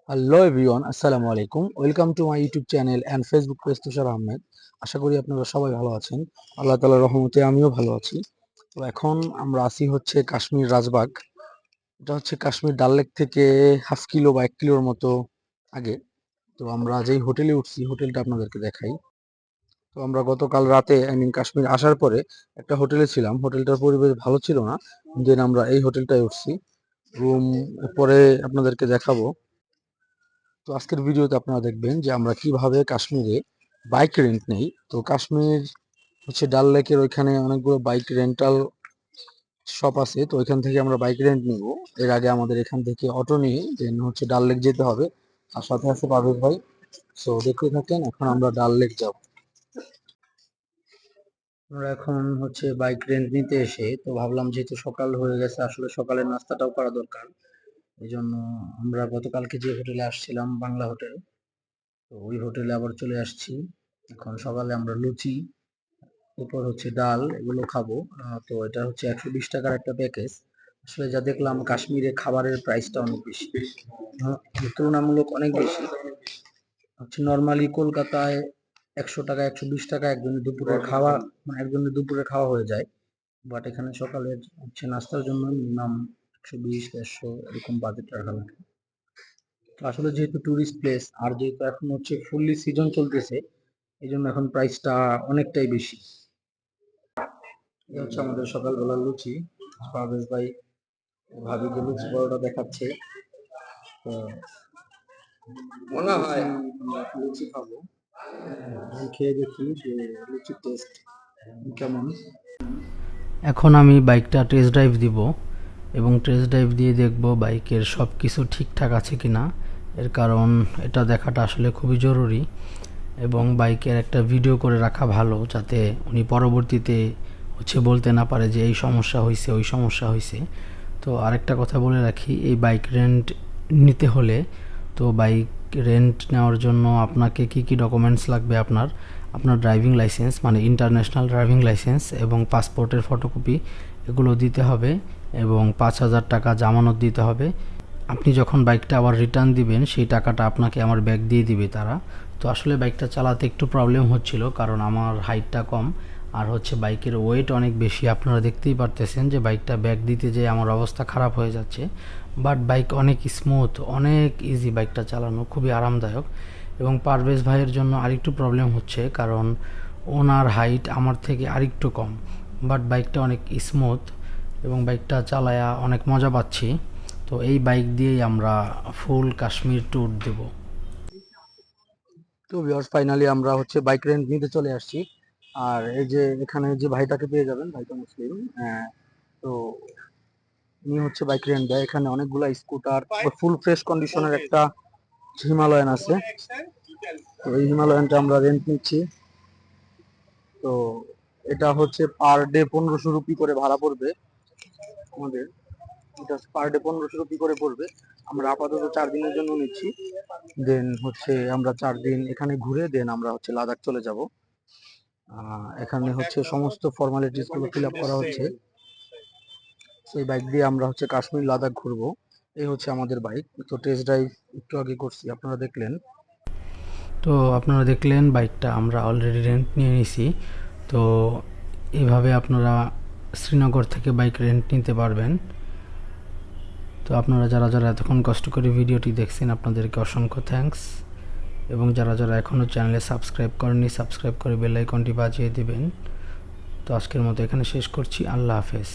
Hello everyone, আসসালামু আলাইকুম। Welcome to my YouTube channel and Facebook page Tushar Ahmed. আশা করি আপনারা সবাই ভালো আছেন। আল্লাহ তাআলার রহমতে আমিও ভালো আছি। তো এখন আমরা আছি হচ্ছে কাশ্মীর রাজবাগ। এটা হচ্ছে কাশ্মীর ডাল লেক থেকে হাফ কিলো বা 1 কিলোর মতো আগে। তো আমরা যেই হোটেলে উঠছি, হোটেলটা আপনাদেরকে দেখাই। তো আমরা গতকাল রাতে কাশ্মীর আসার পরে একটা হোটেলে ছিলাম। হোটেলটার পরিবেশ ভালো ছিল না। দেন আমরা এই হোটেলটায় উঠছি। রুম পরে আপনাদেরকে দেখাবো। তো আজকের ভিডিওতে আপনারা দেখবেন যে আমরা কিভাবে কাশ্মীরে বাইক রেন্ট নেই। তো কাশ্মীর হচ্ছে ডাল লেকের ওইখানে অনেকগুলো বাইক রেন্টাল শপ আছে। তো ওইখান থেকে আমরা বাইক রেন্ট নিব। এর আগে আমাদের এখান থেকে অটো নিয়ে দেন হচ্ছে ডাল লেক যেতে হবে। আর সাথে আছে পারভেজ ভাই। সো দেখতে থাকেন, এখন আমরা ডাল লেক যাব। আমরা এখন হচ্ছে বাইক রেন্ট নিতে এসে তো ভাবলাম যেহেতু সকাল হয়ে গেছে, আসলে সকালের নাস্তাটাও করা দরকার। এই জন্য আমরা গতকালকে যে হোটেলে আসছিলাম, বাংলা হোটেল, তো ওই হোটেলে আবার চলে আসছি। এখন সকালে আমরা লুচি, এরপর হচ্ছে ডাল, এগুলো খাবো। তো এটা হচ্ছে 120 টাকার একটা প্যাকেজ। আসলে যা দেখলাম কাশ্মীরে খাবারের প্রাইসটা অনেক বেশি, তুলনামূলক অনেক বেশি। হচ্ছে নর্মালি কলকাতায় 100 টাকা 120 টাকা একজনের দুপুরের খাওয়া, মানে একজনের দুপুরে খাওয়া হয়ে যায়। বাট এখানে সকালের হচ্ছে নাস্তার জন্য মিনিমাম 120 150 এরকম বাজেট রাখা লাগে। তো আসলে যেহেতু টুরিস্ট প্লেস, আর যেহেতু এখন হচ্ছে ফুললি সিজন চলতেছে, এই জন্য এখন প্রাইসটা অনেকটাই বেশি। এই হচ্ছে আমাদের সকালবেলার লুচি। পারভেজ ভাই ভাবিকে লুচি পরোটা দেখাচ্ছে। তো মনে হয় আমরা লুচি খাবো। আমি খেয়ে দেখি যে লুচির টেস্ট কেমন। এখন আমি বাইকটা টেস্ট ড্রাইভ দিব এবং টেস্ট ড্রাইভ দিয়ে দেখব বাইকের সব কিছু ঠিকঠাক আছে কি না। এর কারণ এটা দেখাটা আসলে খুবই জরুরি এবং বাইকের একটা ভিডিও করে রাখা ভালো, যাতে উনি পরবর্তীতে হচ্ছে বলতে না পারে যে এই সমস্যা হয়েছে ওই সমস্যা হয়েছে। তো আরেকটা কথা বলে রাখি, এই বাইক রেন্ট নিতে হলে, তো বাইক রেন্ট নেওয়ার জন্য আপনাকে কি কি ডকুমেন্টস লাগবে, আপনার আপনার ড্রাইভিং লাইসেন্স, মানে ইন্টারন্যাশনাল ড্রাইভিং লাইসেন্স এবং পাসপোর্টের ফটোকপি, এগুলো দিতে হবে এবং 5,000 টাকা জামানত দিতে হবে। আপনি যখন বাইকটা আবার রিটার্ন দিবেন, সেই টাকাটা আপনাকে আমার ব্যাগ দিয়ে দিবে তারা। তো আসলে বাইকটা চালাতে একটু প্রবলেম হচ্ছিল, কারণ আমার হাইটটা কম আর হচ্ছে বাইকের ওয়েট অনেক বেশি। আপনারা দেখতেই পারতেছেন যে বাইকটা ব্যাগ দিতে যেয়ে আমার অবস্থা খারাপ হয়ে যাচ্ছে। বাট বাইক অনেক স্মুথ, অনেক ইজি, বাইকটা চালানো খুবই আরামদায়ক। এবং পারভেজ ভাইয়ের জন্য আরেকটু প্রবলেম হচ্ছে, কারণ ওনার হাইট আমার থেকে আরেকটু কম। বাট বাইকটা অনেক স্মুথ এবং বাইকটা চালায়া অনেক মজা পাচ্ছি। তো এই বাইক দিয়েই আমরা ফুল কাশ্মীর ট্যুর দেব। তো ভিউয়ার্স, ফাইনালি আমরা হচ্ছে বাইক রেন্ট নিতে চলে আসছি। আর এই যে এখানে যে ভাইটাকে পেয়ে যাবেন, ভাইটা মুসলিম। তো উনি হচ্ছে বাইক রেন্ট দেয়। এখানে অনেকগুলা স্কুটার, ফুল ফ্রেশ কন্ডিশনের একটা হিমালয়ান আছে। তো এই হিমালয়ানটা আমরা রেন্ট নিচ্ছি। তো এটা হচ্ছে পার ডে 1500 রুপি করে ভাড়া পড়বে আমাদের। এটা পার ডে 1500 রুপি করে পড়বে। আমরা আপাতত 4 দিনের জন্য নিচ্ছি। দেন হচ্ছে আমরা 4 দিন এখানে ঘুরে দেন আমরা হচ্ছে লাদাখ চলে যাব। এখানে হচ্ছে সমস্ত ফর্মালিটিস গুলো ফিল আপ করা হচ্ছে। সেই বাইক দিয়ে আমরা হচ্ছে কাশ্মীর লাদাখ ঘুরবো। এই হচ্ছে আমাদের বাইক। তো টেস্ট ড্রাইভ একটু আগে করছি, আপনারা দেখলেন। তো আপনারা দেখলেন বাইকটা আমরা অলরেডি রেন্ট নিয়ে নিছি। তো এইভাবে আপনারা শ্রীনগর থেকে বাইক রেন্ট নিতে পারবেন। তো আপনারা যারা যারা এতক্ষণ কষ্ট করে ভিডিওটি দেখছেন, আপনাদেরকে অসংখ্য থ্যাঙ্কস। এবং যারা যারা এখনও চ্যানেলে সাবস্ক্রাইব করেননি, সাবস্ক্রাইব করে বেল আইকনটি বাজিয়ে দিবেন। তো আজকের মতো এখানে শেষ করছি। আল্লাহ হাফেজ।